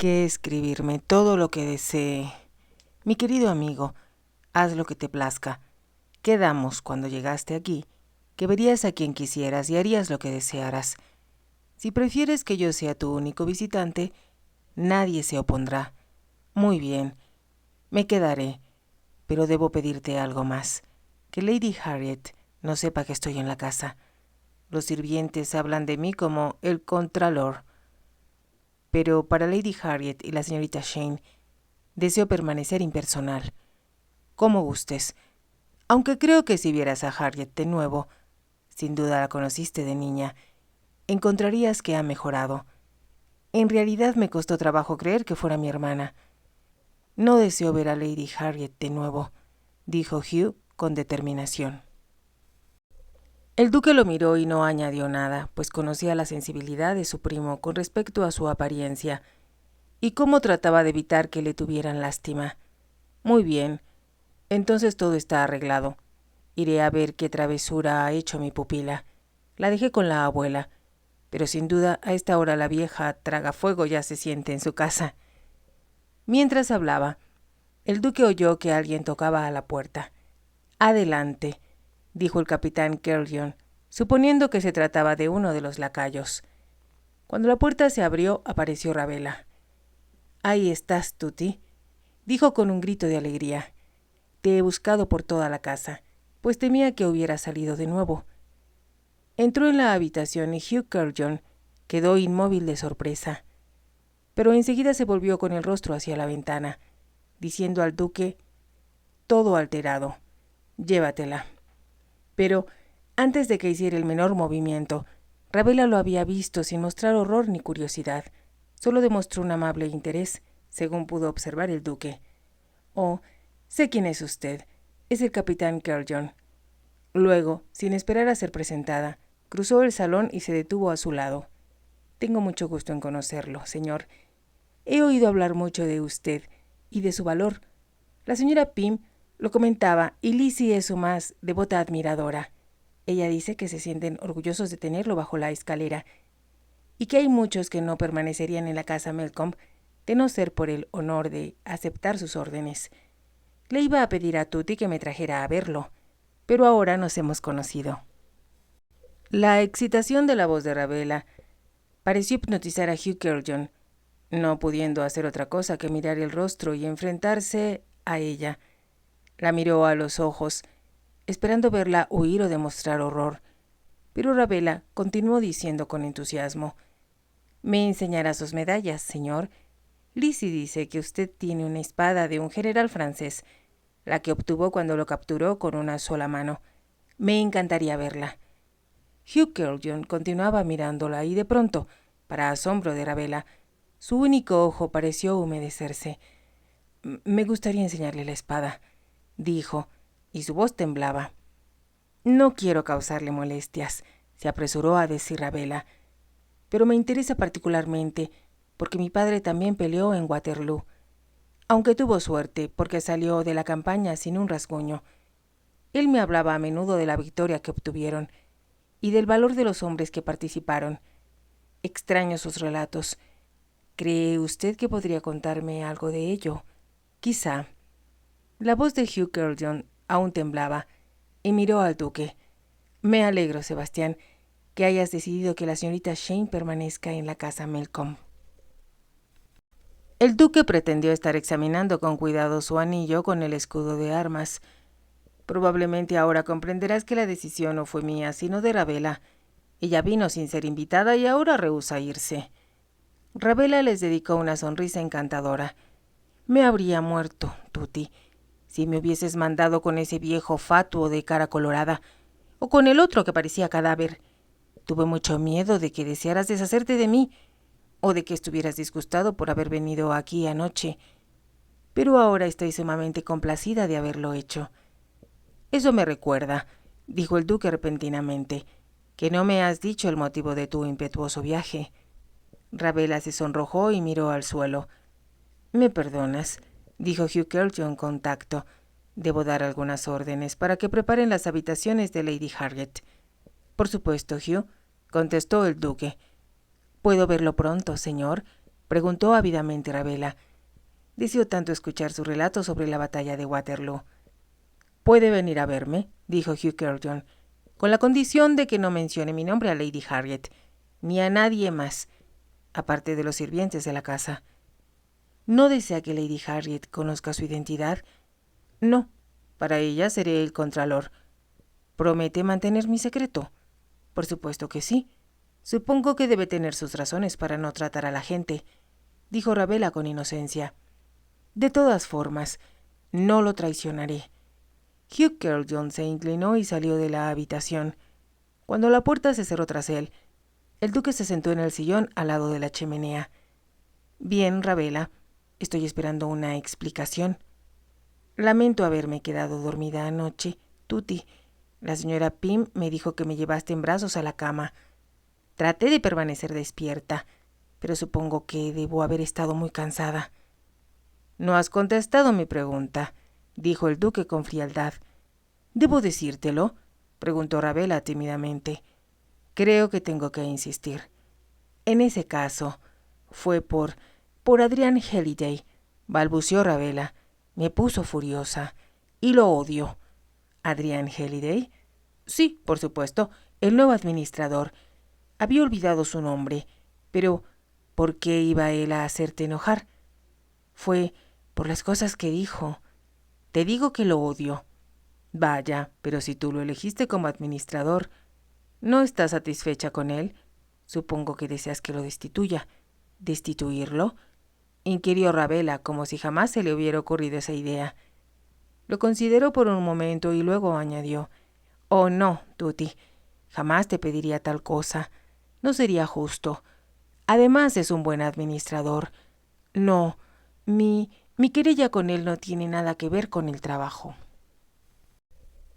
que escribirme todo lo que desee. Mi querido amigo, haz lo que te plazca. Quedamos, cuando llegaste aquí, que verías a quien quisieras y harías lo que desearas. Si prefieres que yo sea tu único visitante, nadie se opondrá. Muy bien, me quedaré, pero debo pedirte algo más. Que Lady Harriet no sepa que estoy en la casa. Los sirvientes hablan de mí como el contralor. Pero para Lady Harriet y la señorita Shane, deseo permanecer impersonal. Como gustes. Aunque creo que si vieras a Harriet de nuevo, sin duda la conociste de niña, encontrarías que ha mejorado. En realidad me costó trabajo creer que fuera mi hermana. No deseo ver a Lady Harriet de nuevo, dijo Hugh con determinación. El duque lo miró y no añadió nada, pues conocía la sensibilidad de su primo con respecto a su apariencia y cómo trataba de evitar que le tuvieran lástima. Muy bien, entonces todo está arreglado. Iré a ver qué travesura ha hecho mi pupila. La dejé con la abuela, pero sin duda a esta hora la vieja tragafuego ya se siente en su casa. Mientras hablaba, el duque oyó que alguien tocaba a la puerta. Adelante, dijo el capitán Kearney, suponiendo que se trataba de uno de los lacayos. Cuando la puerta se abrió, apareció Ravella. «Ahí estás, Tuti», dijo con un grito de alegría. «Te he buscado por toda la casa, pues temía que hubieras salido de nuevo». Entró en la habitación y Hugh Kearney quedó inmóvil de sorpresa. Pero enseguida se volvió con el rostro hacia la ventana, diciendo al duque, todo alterado, «Llévatela». Pero, antes de que hiciera el menor movimiento, Ravella lo había visto sin mostrar horror ni curiosidad. Solo demostró un amable interés, según pudo observar el duque. «Oh, sé quién es usted. Es el capitán Kearney». Luego, sin esperar a ser presentada, cruzó el salón y se detuvo a su lado. «Tengo mucho gusto en conocerlo, señor. He oído hablar mucho de usted y de su valor. La señora Pym lo comentaba y Lizzie es su más devota admiradora. Ella dice que se sienten orgullosos de tenerlo bajo la escalera y que hay muchos que no permanecerían en la casa Melcombe de no ser por el honor de aceptar sus órdenes. Le iba a pedir a Tuti que me trajera a verlo, pero ahora nos hemos conocido». La excitación de la voz de Ravella pareció hipnotizar a Hugh Kearney, no pudiendo hacer otra cosa que mirar el rostro y enfrentarse a ella. La miró a los ojos, esperando verla huir o demostrar horror, pero Ravella continuó diciendo con entusiasmo, «Me enseñará sus medallas, señor. Lizzie dice que usted tiene una espada de un general francés, la que obtuvo cuando lo capturó con una sola mano. Me encantaría verla». Hugh Kearney continuaba mirándola y de pronto, para asombro de Ravella, su único ojo pareció humedecerse. «Me gustaría enseñarle la espada», dijo, y su voz temblaba. «No quiero causarle molestias», se apresuró a decir Ravella, «pero me interesa particularmente porque mi padre también peleó en Waterloo, aunque tuvo suerte porque salió de la campaña sin un rasguño. Él me hablaba a menudo de la victoria que obtuvieron y del valor de los hombres que participaron. Extraño sus relatos. ¿Cree usted que podría contarme algo de ello? Quizá». La voz de Hugh Kearney aún temblaba y miró al duque. «Me alegro, Sebastián, que hayas decidido que la señorita Shane permanezca en la casa Melcombe». El duque pretendió estar examinando con cuidado su anillo con el escudo de armas. «Probablemente ahora comprenderás que la decisión no fue mía, sino de Ravella. Ella vino sin ser invitada y ahora rehúsa irse». Ravella les dedicó una sonrisa encantadora. «Me habría muerto, Tuti, si me hubieses mandado con ese viejo fatuo de cara colorada, o con el otro que parecía cadáver. Tuve mucho miedo de que desearas deshacerte de mí, o de que estuvieras disgustado por haber venido aquí anoche, pero ahora estoy sumamente complacida de haberlo hecho». «Eso me recuerda», dijo el duque repentinamente, «que no me has dicho el motivo de tu impetuoso viaje». Ravella se sonrojó y miró al suelo. «¿Me perdonas?», dijo Hugh Kearney con tacto. «Debo dar algunas órdenes para que preparen las habitaciones de Lady Harriet». «Por supuesto, Hugh», contestó el duque. «¿Puedo verlo pronto, señor? preguntó ávidamente Ravela. Deseó tanto escuchar su relato sobre la batalla de Waterloo. «Puede venir a verme», dijo Hugh Carrington, «con la condición de que no mencione mi nombre a Lady Harriet, ni a nadie más, aparte de los sirvientes de la casa». «¿No desea que Lady Harriet conozca su identidad?» «No, para ella seré el contralor». «¿Promete mantener mi secreto?» «Por supuesto que sí. Supongo que debe tener sus razones para no tratar a la gente», dijo Ravela con inocencia. «De todas formas, no lo traicionaré». Hugh Carrington se inclinó y salió de la habitación. Cuando la puerta se cerró tras él, el duque se sentó en el sillón al lado de la chimenea. «Bien, Ravela, estoy esperando una explicación. Lamento haberme quedado dormida anoche, Tutti. La señora Pym me dijo que me llevaste en brazos a la cama. Traté de permanecer despierta, pero supongo que debo haber estado muy cansada». «No has contestado mi pregunta», dijo el duque con frialdad. «¿Debo decírtelo?», preguntó Ravela tímidamente. «Creo que tengo que insistir. En ese caso, fue por Adrian Halliday», balbuceó Ravela. «Me puso furiosa. Y lo odio». «¿Adrian Halliday?» «Sí, por supuesto, el nuevo administrador. Había olvidado su nombre. Pero, ¿por qué iba él a hacerte enojar?» «Fue por las cosas que dijo. Te digo que lo odio». «Vaya, pero si tú lo elegiste como administrador, ¿no estás satisfecha con él? Supongo que deseas que lo destituya». «¿Destituirlo?», inquirió Ravela, como si jamás se le hubiera ocurrido esa idea. Lo consideró por un momento y luego añadió: «Oh, no, Tutti, jamás te pediría tal cosa. No sería justo. Además es un buen administrador. No, mi querella con él no tiene nada que ver con el trabajo».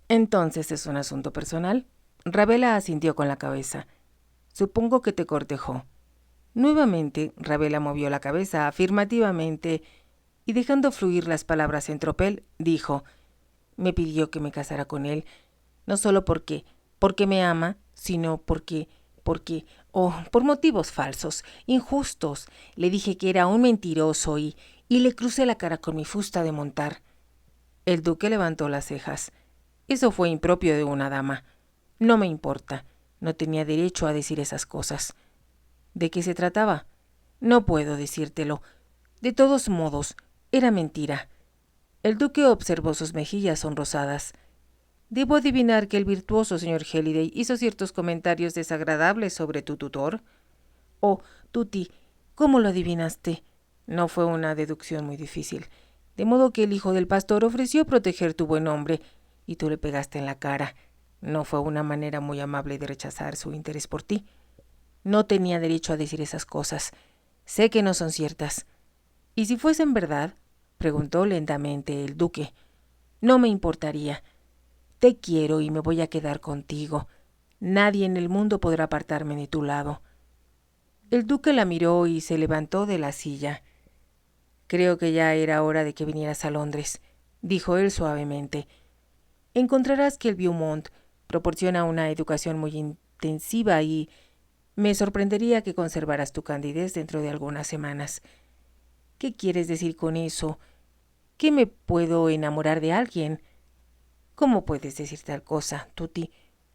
«Entonces es un asunto personal». Ravela asintió con la cabeza. «Supongo que te cortejó». Nuevamente Ravela movió la cabeza afirmativamente y, dejando fluir las palabras en tropel, dijo: «Me pidió que me casara con él, no solo porque me ama, sino porque, por motivos falsos, injustos. Le dije que era un mentiroso y le crucé la cara con mi fusta de montar». El duque levantó las cejas. «Eso fue impropio de una dama». «No me importa. No tenía derecho a decir esas cosas». «¿De qué se trataba?» «No puedo decírtelo. De todos modos, era mentira». El duque observó sus mejillas sonrosadas. «¿Debo adivinar que el virtuoso señor Halliday hizo ciertos comentarios desagradables sobre tu tutor?» «Oh, Tutti, ¿cómo lo adivinaste?» «No fue una deducción muy difícil. De modo que el hijo del pastor ofreció proteger tu buen nombre y tú le pegaste en la cara. No fue una manera muy amable de rechazar su interés por ti». «No tenía derecho a decir esas cosas. Sé que no son ciertas». «¿Y si fuesen verdad?», preguntó lentamente el duque. «No me importaría. Te quiero y me voy a quedar contigo. Nadie en el mundo podrá apartarme de tu lado». El duque la miró y se levantó de la silla. «Creo que ya era hora de que vinieras a Londres», dijo él suavemente. «Encontrarás que el Beaumont proporciona una educación muy intensiva y me sorprendería que conservaras tu candidez dentro de algunas semanas». «¿Qué quieres decir con eso? ¿Que me puedo enamorar de alguien?» «¿Cómo puedes decir tal cosa, Tutti?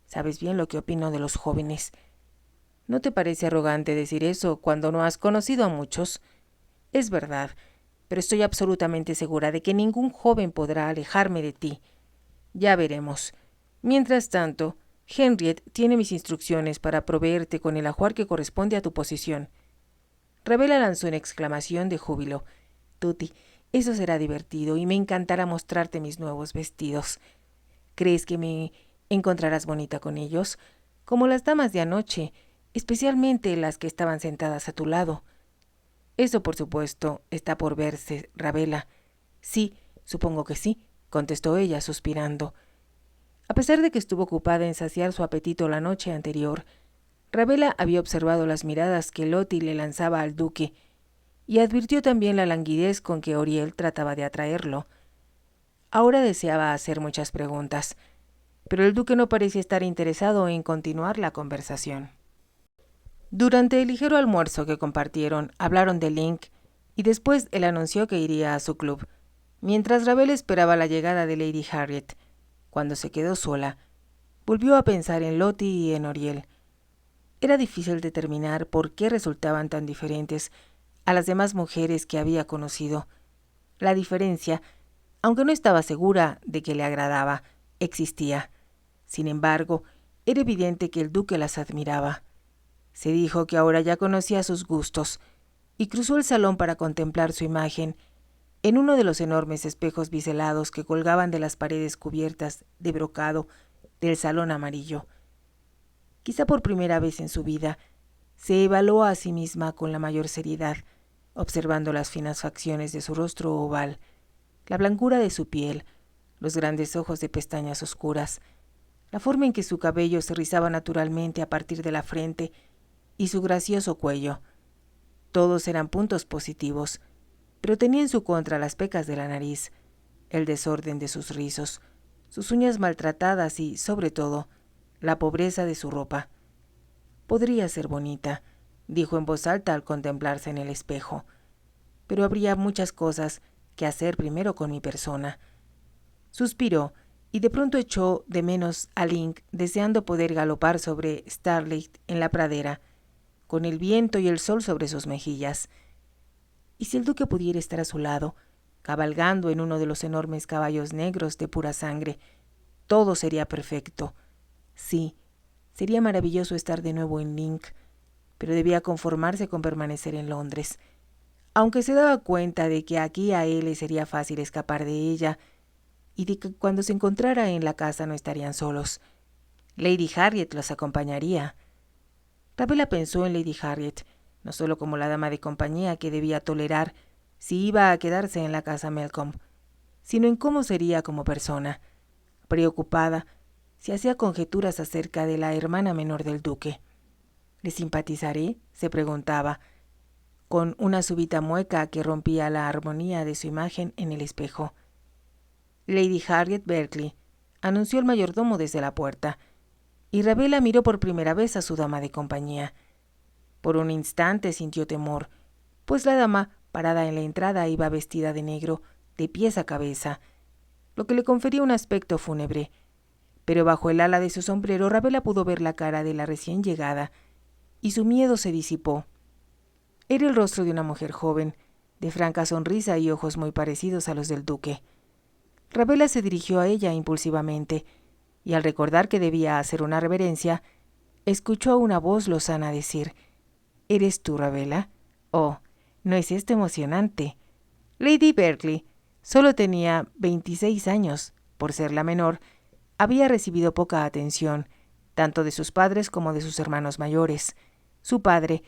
Sabes bien lo que opino de los jóvenes». «¿No te parece arrogante decir eso cuando no has conocido a muchos?» «Es verdad, pero estoy absolutamente segura de que ningún joven podrá alejarme de ti. Ya veremos. Mientras tanto, Henriette tiene mis instrucciones para proveerte con el ajuar que corresponde a tu posición». Ravela lanzó una exclamación de júbilo. «Tutti, eso será divertido y me encantará mostrarte mis nuevos vestidos. ¿Crees que me encontrarás bonita con ellos? Como las damas de anoche, especialmente las que estaban sentadas a tu lado». «Eso, por supuesto, está por verse, Ravela». «Sí, supongo que sí», contestó ella, suspirando. A pesar de que estuvo ocupada en saciar su apetito la noche anterior, Ravela había observado las miradas que Loti le lanzaba al duque y advirtió también la languidez con que Auriel trataba de atraerlo. Ahora deseaba hacer muchas preguntas, pero el duque no parecía estar interesado en continuar la conversación. Durante el ligero almuerzo que compartieron, hablaron de Link y después él anunció que iría a su club, mientras Ravel esperaba la llegada de Lady Harriet. Cuando se quedó sola, volvió a pensar en Lottie y en Oriel. Era difícil determinar por qué resultaban tan diferentes a las demás mujeres que había conocido. La diferencia, aunque no estaba segura de que le agradaba, existía. Sin embargo, era evidente que el duque las admiraba. Se dijo que ahora ya conocía sus gustos, y cruzó el salón para contemplar su imagen en uno de los enormes espejos biselados que colgaban de las paredes cubiertas de brocado del salón amarillo. Quizá por primera vez en su vida, se evaluó a sí misma con la mayor seriedad, observando las finas facciones de su rostro oval, la blancura de su piel, los grandes ojos de pestañas oscuras, la forma en que su cabello se rizaba naturalmente a partir de la frente y su gracioso cuello. Todos eran puntos positivos, pero tenía en su contra las pecas de la nariz, el desorden de sus rizos, sus uñas maltratadas y, sobre todo, la pobreza de su ropa. Podría ser bonita, dijo en voz alta al contemplarse en el espejo, pero habría muchas cosas que hacer primero con mi persona. Suspiró y de pronto echó de menos a Link, deseando poder galopar sobre Starlight en la pradera, con el viento y el sol sobre sus mejillas. Y si el duque pudiera estar a su lado, cabalgando en uno de los enormes caballos negros de pura sangre, todo sería perfecto. Sí, sería maravilloso estar de nuevo en Link, pero debía conformarse con permanecer en Londres. Aunque se daba cuenta de que aquí a él le sería fácil escapar de ella, y de que cuando se encontrara en la casa no estarían solos. Lady Harriet los acompañaría. Ravela pensó en Lady Harriet, no solo como la dama de compañía que debía tolerar si iba a quedarse en la casa Melcombe, sino en cómo sería como persona. Preocupada, se hacía conjeturas acerca de la hermana menor del duque. ¿Le simpatizaré?, se preguntaba, con una súbita mueca que rompía la armonía de su imagen en el espejo. Lady Harriet Berkeley, anunció el mayordomo desde la puerta, y Ravela miró por primera vez a su dama de compañía. Por un instante sintió temor, pues la dama, parada en la entrada, iba vestida de negro, de pies a cabeza, lo que le confería un aspecto fúnebre. Pero bajo el ala de su sombrero Ravela pudo ver la cara de la recién llegada, y su miedo se disipó. Era el rostro de una mujer joven, de franca sonrisa y ojos muy parecidos a los del duque. Ravela se dirigió a ella impulsivamente, y al recordar que debía hacer una reverencia, escuchó a una voz lozana decir: «¿Eres tú, Ravela? Oh, ¿no es esto emocionante?» Lady Berkeley solo tenía 26 años. Por ser la menor, había recibido poca atención, tanto de sus padres como de sus hermanos mayores. Su padre,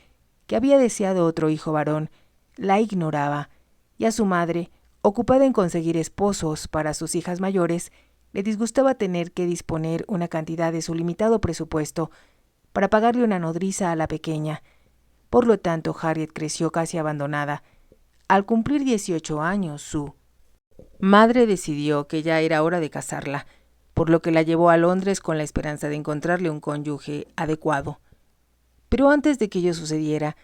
que había deseado otro hijo varón, la ignoraba, y a su madre, ocupada en conseguir esposos para sus hijas mayores, le disgustaba tener que disponer una cantidad de su limitado presupuesto para pagarle una nodriza a la pequeña. Por lo tanto, Harriet creció casi abandonada. Al cumplir 18 años, su madre decidió que ya era hora de casarla, por lo que la llevó a Londres con la esperanza de encontrarle un cónyuge adecuado. Pero antes de que ello sucediera,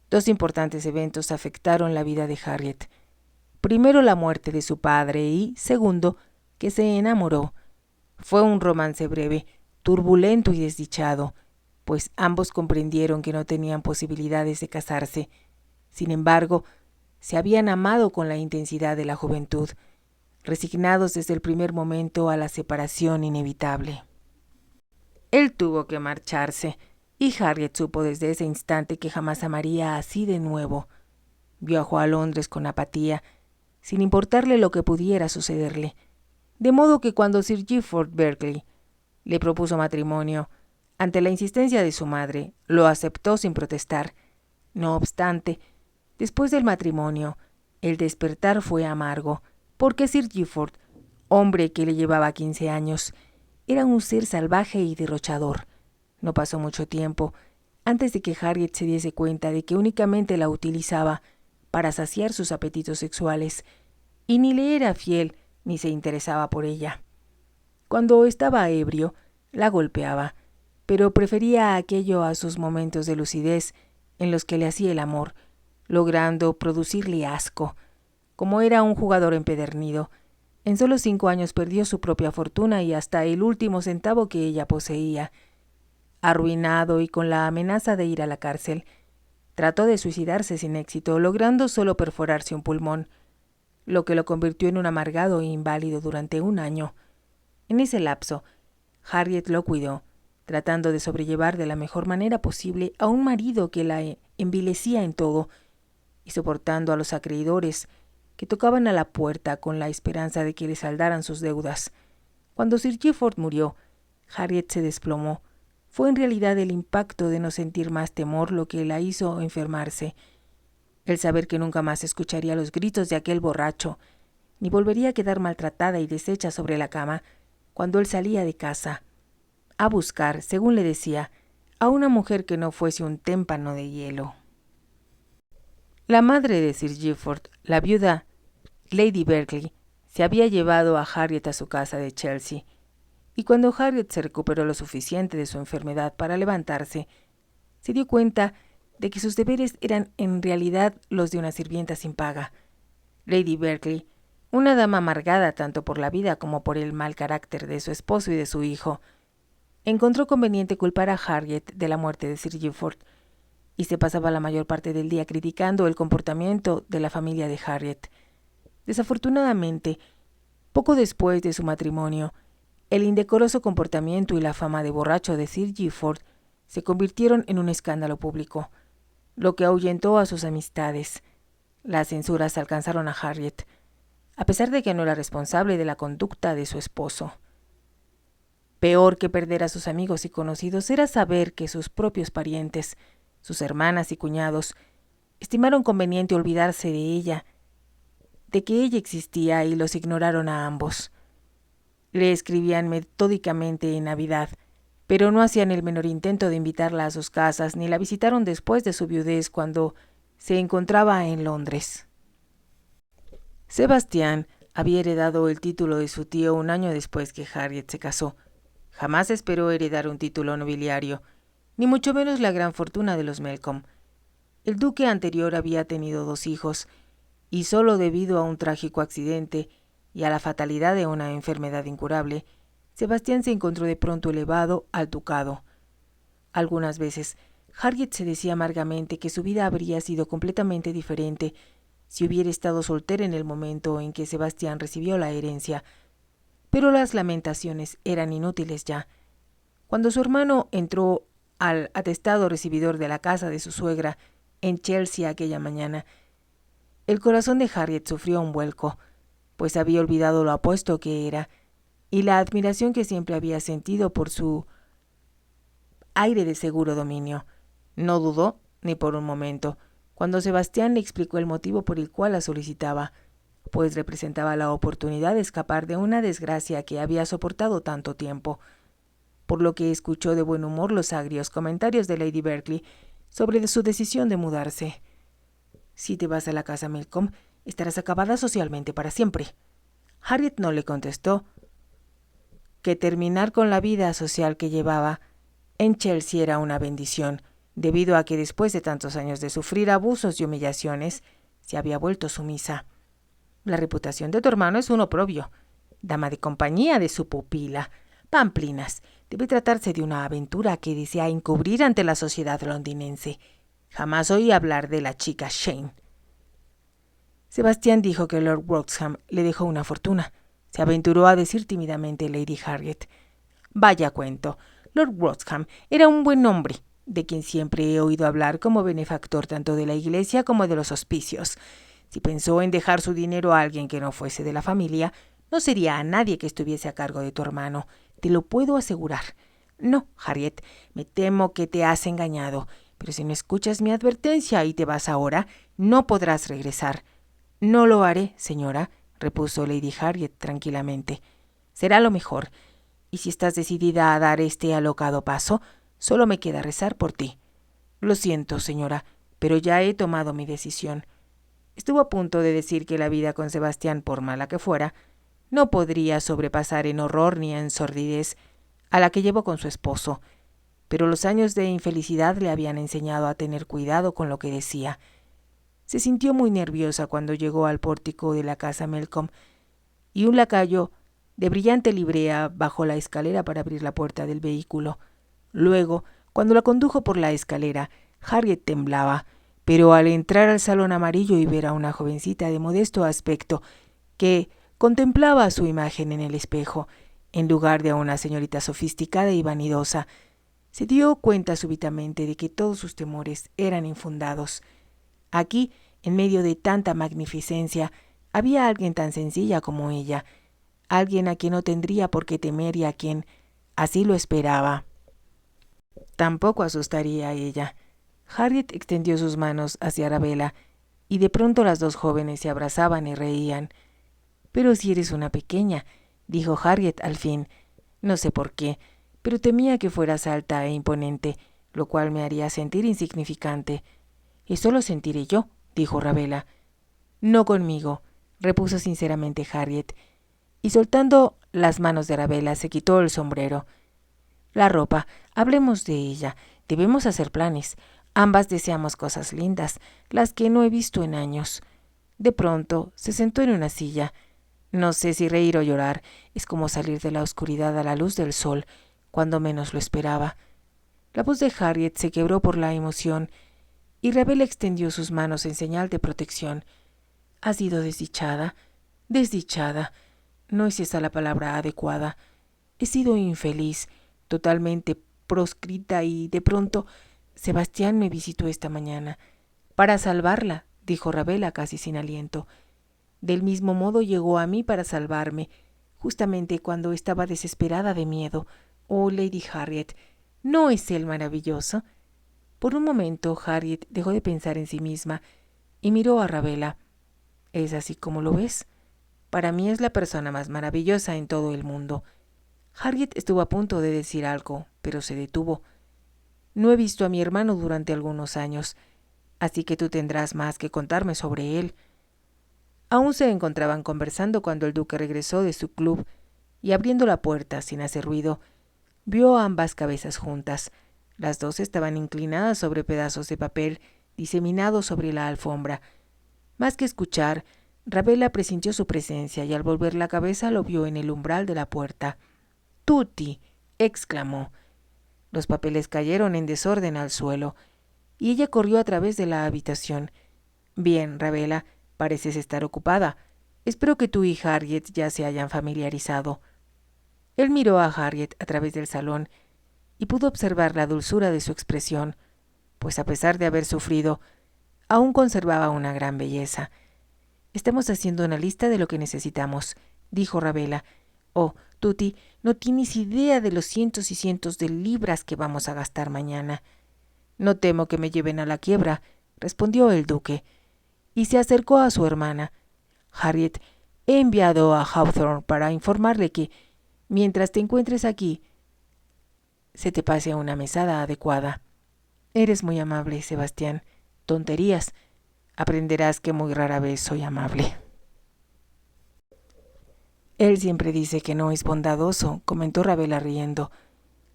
dos importantes eventos afectaron la vida de Harriet. Primero, la muerte de su padre y, segundo, que se enamoró. Fue un romance breve, turbulento y desdichado, pues ambos comprendieron que no tenían posibilidades de casarse. Sin embargo, se habían amado con la intensidad de la juventud, resignados desde el primer momento a la separación inevitable. Él tuvo que marcharse, y Harriet supo desde ese instante que jamás amaría así de nuevo. Viajó a Londres con apatía, sin importarle lo que pudiera sucederle, de modo que cuando Sir Gifford Berkeley le propuso matrimonio, ante la insistencia de su madre, lo aceptó sin protestar. No obstante, después del matrimonio, el despertar fue amargo, porque Sir Gifford, hombre que le llevaba 15 años, era un ser salvaje y derrochador. No pasó mucho tiempo antes de que Harriet se diese cuenta de que únicamente la utilizaba para saciar sus apetitos sexuales, y ni le era fiel ni se interesaba por ella. Cuando estaba ebrio, la golpeaba, pero prefería aquello a sus momentos de lucidez en los que le hacía el amor, logrando producirle asco. Como era un jugador empedernido, en solo 5 años perdió su propia fortuna y hasta el último centavo que ella poseía. Arruinado y con la amenaza de ir a la cárcel, trató de suicidarse sin éxito, logrando solo perforarse un pulmón, lo que lo convirtió en un amargado e inválido durante 1 año. En ese lapso, Harriet lo cuidó, tratando de sobrellevar de la mejor manera posible a un marido que la envilecía en todo, y soportando a los acreedores que tocaban a la puerta con la esperanza de que le saldaran sus deudas. Cuando Sir Gifford murió, Harriet se desplomó. Fue en realidad el impacto de no sentir más temor lo que la hizo enfermarse. El saber que nunca más escucharía los gritos de aquel borracho, ni volvería a quedar maltratada y deshecha sobre la cama cuando él salía de casa, a buscar, según le decía, a una mujer que no fuese un témpano de hielo. La madre de Sir Gifford, la viuda Lady Berkeley, se había llevado a Harriet a su casa de Chelsea, y cuando Harriet se recuperó lo suficiente de su enfermedad para levantarse, se dio cuenta de que sus deberes eran en realidad los de una sirvienta sin paga. Lady Berkeley, una dama amargada tanto por la vida como por el mal carácter de su esposo y de su hijo, encontró conveniente culpar a Harriet de la muerte de Sir Gifford, y se pasaba la mayor parte del día criticando el comportamiento de la familia de Harriet. Desafortunadamente, poco después de su matrimonio, el indecoroso comportamiento y la fama de borracho de Sir Gifford se convirtieron en un escándalo público, lo que ahuyentó a sus amistades. Las censuras alcanzaron a Harriet, a pesar de que no era responsable de la conducta de su esposo. Peor que perder a sus amigos y conocidos era saber que sus propios parientes, sus hermanas y cuñados, estimaron conveniente olvidarse de ella, de que ella existía, y los ignoraron a ambos. Le escribían metódicamente en Navidad, pero no hacían el menor intento de invitarla a sus casas, ni la visitaron después de su viudez cuando se encontraba en Londres. Sebastián había heredado el título de su tío 1 año después que Harriet se casó. Jamás esperó heredar un título nobiliario, ni mucho menos la gran fortuna de los Melcombe. El duque anterior había tenido 2 hijos, y solo debido a un trágico accidente y a la fatalidad de una enfermedad incurable, Sebastián se encontró de pronto elevado al ducado. Algunas veces, Harriet se decía amargamente que su vida habría sido completamente diferente si hubiera estado soltera en el momento en que Sebastián recibió la herencia, pero las lamentaciones eran inútiles ya. Cuando su hermano entró al atestado recibidor de la casa de su suegra en Chelsea aquella mañana, el corazón de Harriet sufrió un vuelco, pues había olvidado lo apuesto que era, y la admiración que siempre había sentido por su aire de seguro dominio. No dudó, ni por un momento, cuando Sebastián le explicó el motivo por el cual la solicitaba, pues representaba la oportunidad de escapar de una desgracia que había soportado tanto tiempo, por lo que escuchó de buen humor los agrios comentarios de Lady Berkeley sobre su decisión de mudarse. «Si te vas a la casa Melcombe, estarás acabada socialmente para siempre». Harriet no le contestó que terminar con la vida social que llevaba en Chelsea era una bendición, debido a que después de tantos años de sufrir abusos y humillaciones, se había vuelto sumisa. «La reputación de tu hermano es un oprobio. Dama de compañía de su pupila. Pamplinas, debe tratarse de una aventura que desea encubrir ante la sociedad londinense. Jamás oí hablar de la chica Shane». Sebastián dijo que Lord Wroxham le dejó una fortuna. Se aventuró a decir tímidamente Lady Harriet. «Vaya cuento. Lord Wroxham era un buen hombre, de quien siempre he oído hablar como benefactor tanto de la iglesia como de los hospicios. Si pensó en dejar su dinero a alguien que no fuese de la familia, no sería a nadie que estuviese a cargo de tu hermano. Te lo puedo asegurar. No, Harriet, me temo que te has engañado, pero si no escuchas mi advertencia y te vas ahora, no podrás regresar». «No lo haré, señora», repuso Lady Harriet tranquilamente. «Será lo mejor, y si estás decidida a dar este alocado paso, solo me queda rezar por ti». «Lo siento, señora, pero ya he tomado mi decisión». Estuvo a punto de decir que la vida con Sebastián, por mala que fuera, no podría sobrepasar en horror ni en sordidez a la que llevó con su esposo, pero los años de infelicidad le habían enseñado a tener cuidado con lo que decía. Se sintió muy nerviosa cuando llegó al pórtico de la casa Melcombe y un lacayo de brillante librea bajó la escalera para abrir la puerta del vehículo. Luego, cuando la condujo por la escalera, Harriet temblaba, pero al entrar al salón amarillo y ver a una jovencita de modesto aspecto que contemplaba su imagen en el espejo, en lugar de a una señorita sofisticada y vanidosa, se dio cuenta súbitamente de que todos sus temores eran infundados. Aquí, en medio de tanta magnificencia, había alguien tan sencilla como ella, alguien a quien no tendría por qué temer y a quien, así lo esperaba, tampoco asustaría a ella. Harriet extendió sus manos hacia Arabella, y de pronto las dos jóvenes se abrazaban y reían. «Pero si eres una pequeña», dijo Harriet al fin. «No sé por qué, pero temía que fueras alta e imponente, lo cual me haría sentir insignificante». «Eso lo sentiré yo», dijo Arabella. «No conmigo», repuso sinceramente Harriet, y soltando las manos de Arabella se quitó el sombrero. «La ropa, hablemos de ella. Debemos hacer planes. Ambas deseamos cosas lindas, las que no he visto en años». De pronto se sentó en una silla. No sé si reír o llorar. Es como salir de la oscuridad a la luz del sol, cuando menos lo esperaba. La voz de Harriet se quebró por la emoción, y Arabella extendió sus manos en señal de protección. «¿Has sido desdichada?» «Desdichada. No es esa la palabra adecuada. He sido infeliz, totalmente proscrita, y de pronto Sebastián me visitó esta mañana». «Para salvarla», dijo Arabella casi sin aliento. «Del mismo modo llegó a mí para salvarme, justamente cuando estaba desesperada de miedo. Oh, Lady Harriet, ¿no es él maravilloso?» Por un momento Harriet dejó de pensar en sí misma y miró a Arabella. «¿Es así como lo ves? Para mí es la persona más maravillosa en todo el mundo». Harriet estuvo a punto de decir algo, pero se detuvo. «No he visto a mi hermano durante algunos años, así que tú tendrás más que contarme sobre él». Aún se encontraban conversando cuando el duque regresó de su club y, abriendo la puerta sin hacer ruido, vio a ambas cabezas juntas. Las dos estaban inclinadas sobre pedazos de papel diseminados sobre la alfombra. Más que escuchar, Arabella presintió su presencia y al volver la cabeza lo vio en el umbral de la puerta. «Tutti», exclamó. Los papeles cayeron en desorden al suelo, y ella corrió a través de la habitación. «Bien, Arabella, pareces estar ocupada. Espero que tú y Harriet ya se hayan familiarizado». Él miró a Harriet a través del salón y pudo observar la dulzura de su expresión, pues a pesar de haber sufrido, aún conservaba una gran belleza. «Estamos haciendo una lista de lo que necesitamos», dijo Arabella. «Oh, Tutti, no tienes idea de los cientos y cientos de libras que vamos a gastar mañana». «No temo que me lleven a la quiebra», respondió el duque, y se acercó a su hermana. «Harriet, he enviado a Hawthorne para informarle que, mientras te encuentres aquí, se te pase una mesada adecuada». «Eres muy amable, Sebastián». «Tonterías. Aprenderás que muy rara vez soy amable». «Él siempre dice que no es bondadoso», comentó Arabella riendo,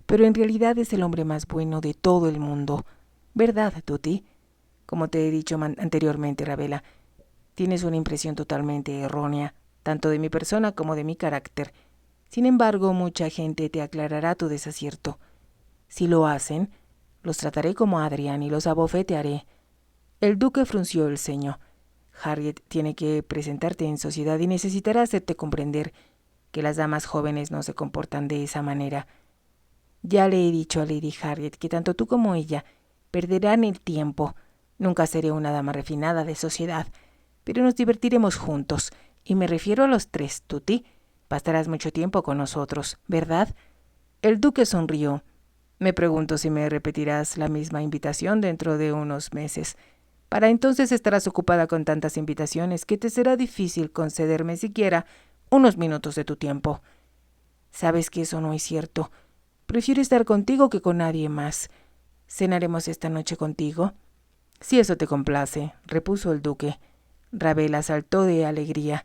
«pero en realidad es el hombre más bueno de todo el mundo. ¿Verdad, Tutti?» «Como te he dicho anteriormente, Arabella, tienes una impresión totalmente errónea, tanto de mi persona como de mi carácter. Sin embargo, mucha gente te aclarará tu desacierto. Si lo hacen, los trataré como a Adrián y los abofetearé». El duque frunció el ceño. «Harriet tiene que presentarte en sociedad y necesitará hacerte comprender que las damas jóvenes no se comportan de esa manera. Ya le he dicho a Lady Harriet que tanto tú como ella perderán el tiempo. Nunca seré una dama refinada de sociedad, pero nos divertiremos juntos, y me refiero a los tres, Tutti. Pasarás mucho tiempo con nosotros, ¿verdad?» El duque sonrió. «Me pregunto si me repetirás la misma invitación dentro de unos meses. Para entonces estarás ocupada con tantas invitaciones que te será difícil concederme siquiera unos minutos de tu tiempo». «Sabes que eso no es cierto. Prefiero estar contigo que con nadie más. ¿Cenaremos esta noche contigo?» «Si eso te complace», repuso el duque. Arabella saltó de alegría.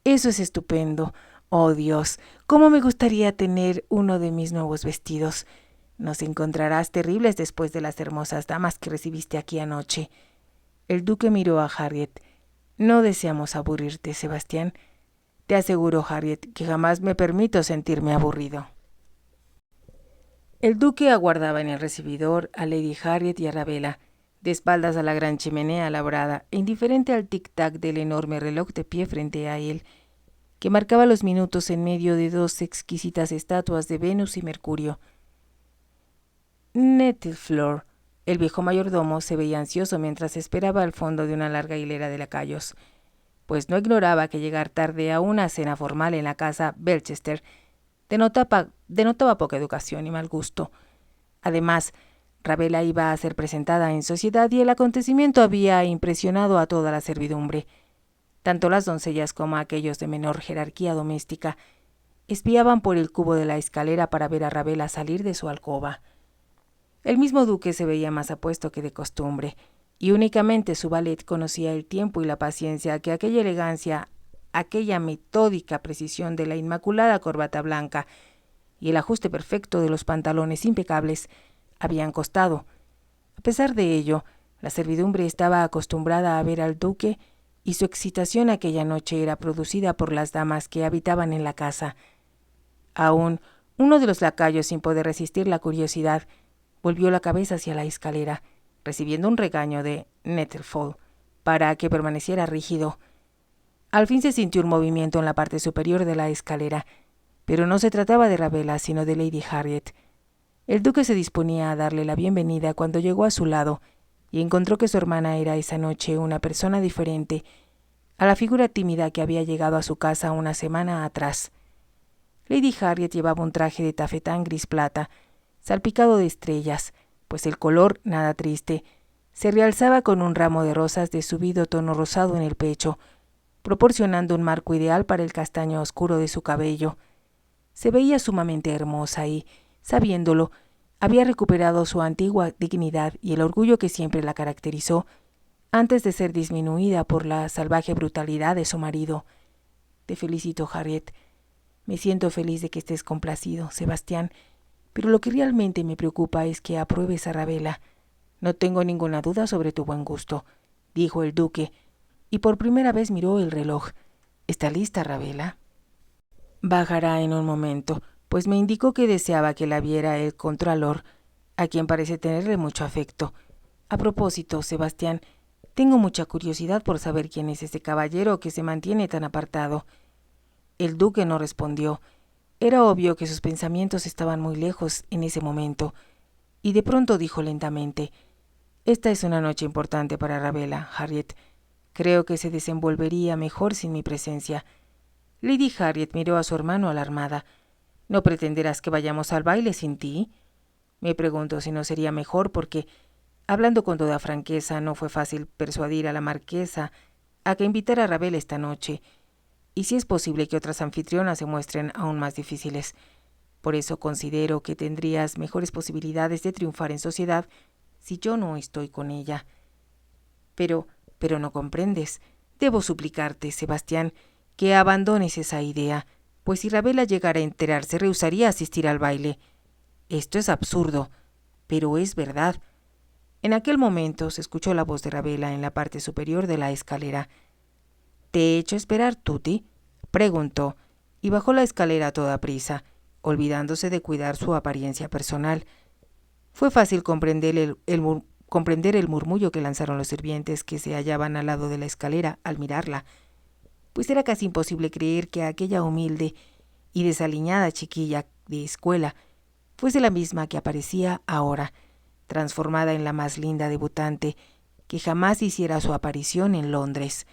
«Eso es estupendo. Oh, Dios, cómo me gustaría tener uno de mis nuevos vestidos. Nos encontrarás terribles después de las hermosas damas que recibiste aquí anoche. El duque miró a Harriet. No deseamos aburrirte, Sebastián. Te aseguro, Harriet, que jamás me permito sentirme aburrido. El duque aguardaba en el recibidor a Lady Harriet y a Arabella, de espaldas a la gran chimenea labrada, e indiferente al tic-tac del enorme reloj de pie frente a él, que marcaba los minutos en medio de dos exquisitas estatuas de Venus y Mercurio. Nettleflor, el viejo mayordomo, se veía ansioso mientras esperaba al fondo de una larga hilera de lacayos, pues no ignoraba que llegar tarde a una cena formal en la casa Belchester denotaba poca educación y mal gusto. Además, Arabella iba a ser presentada en sociedad y el acontecimiento había impresionado a toda la servidumbre. Tanto las doncellas como aquellos de menor jerarquía doméstica espiaban por el cubo de la escalera para ver a Arabella salir de su alcoba. El mismo duque se veía más apuesto que de costumbre, y únicamente su valet conocía el tiempo y la paciencia que aquella elegancia, aquella metódica precisión de la inmaculada corbata blanca y el ajuste perfecto de los pantalones impecables habían costado. A pesar de ello, la servidumbre estaba acostumbrada a ver al duque y su excitación aquella noche era producida por las damas que habitaban en la casa. Aún uno de los lacayos, sin poder resistir la curiosidad, volvió la cabeza hacia la escalera, recibiendo un regaño de Nettleford para que permaneciera rígido. Al fin se sintió un movimiento en la parte superior de la escalera, pero no se trataba de Arabella, sino de Lady Harriet. El duque se disponía a darle la bienvenida cuando llegó a su lado y encontró que su hermana era esa noche una persona diferente a la figura tímida que había llegado a su casa una semana atrás. Lady Harriet llevaba un traje de tafetán gris plata, salpicado de estrellas, pues el color, nada triste, se realzaba con un ramo de rosas de subido tono rosado en el pecho, proporcionando un marco ideal para el castaño oscuro de su cabello. Se veía sumamente hermosa y, sabiéndolo, había recuperado su antigua dignidad y el orgullo que siempre la caracterizó, antes de ser disminuida por la salvaje brutalidad de su marido. Te felicito, Harriet. Me siento feliz de que estés complacido, Sebastián, pero lo que realmente me preocupa es que apruebes a Arabella. No tengo ninguna duda sobre tu buen gusto, dijo el duque, y por primera vez miró el reloj. ¿Está lista, Arabella? Bajará en un momento, pues me indicó que deseaba que la viera el contralor, a quien parece tenerle mucho afecto. A propósito, Sebastián, tengo mucha curiosidad por saber quién es ese caballero que se mantiene tan apartado. El duque no respondió. Era obvio que sus pensamientos estaban muy lejos en ese momento, y de pronto dijo lentamente: «Esta es una noche importante para Arabella, Harriet. Creo que se desenvolvería mejor sin mi presencia». Lady Harriet miró a su hermano alarmada. «¿No pretenderás que vayamos al baile sin ti?». Me pregunto si no sería mejor porque, hablando con toda franqueza, no fue fácil persuadir a la marquesa a que invitara a Arabella esta noche, y si es posible que otras anfitrionas se muestren aún más difíciles. Por eso considero que tendrías mejores posibilidades de triunfar en sociedad si yo no estoy con ella. Pero no comprendes. Debo suplicarte, Sebastián, que abandones esa idea, pues si Arabella llegara a enterarse, rehusaría asistir al baile. Esto es absurdo, pero es verdad. En aquel momento se escuchó la voz de Arabella en la parte superior de la escalera. «¿Te he hecho esperar, Tuti?», preguntó, y bajó la escalera a toda prisa, olvidándose de cuidar su apariencia personal. Fue fácil comprender el murmullo que lanzaron los sirvientes que se hallaban al lado de la escalera al mirarla, pues era casi imposible creer que aquella humilde y desaliñada chiquilla de escuela fuese la misma que aparecía ahora, transformada en la más linda debutante que jamás hiciera su aparición en Londres.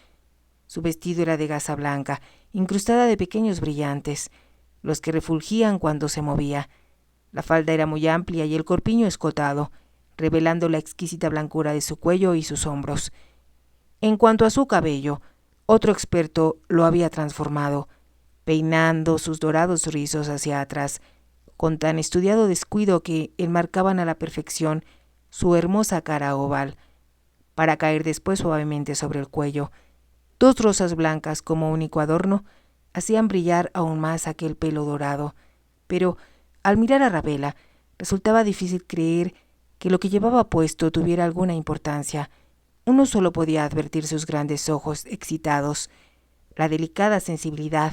Su vestido era de gasa blanca, incrustada de pequeños brillantes, los que refulgían cuando se movía. La falda era muy amplia y el corpiño escotado, revelando la exquisita blancura de su cuello y sus hombros. En cuanto a su cabello, otro experto lo había transformado, peinando sus dorados rizos hacia atrás, con tan estudiado descuido que enmarcaban a la perfección su hermosa cara oval, para caer después suavemente sobre el cuello. Dos rosas blancas como único adorno hacían brillar aún más aquel pelo dorado, pero al mirar a Arabella Resultaba difícil creer que lo que llevaba puesto tuviera alguna importancia. Uno solo podía advertir sus grandes ojos excitados, la delicada sensibilidad